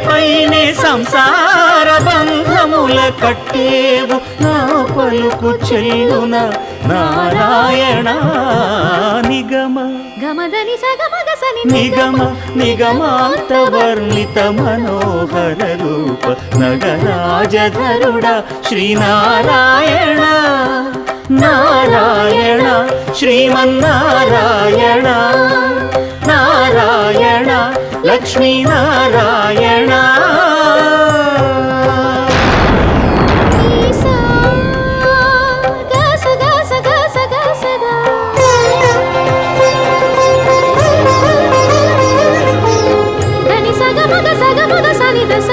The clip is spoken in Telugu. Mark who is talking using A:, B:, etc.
A: పైనే సంసార బంధముల కట్టేవు నా పలుకు చెల్లున నారాయణ నిగమ
B: గమదని సగమగసని
A: నిగమ నిగమాంత వర్ణిత మనోహర రూప నగరాజధరుడ శ్రీనారాయణ నారాయణ శ్రీమన్నారాయణ నారాయణ లక్ష్మీనారాయణ
B: సగమగ సగమగ సని దస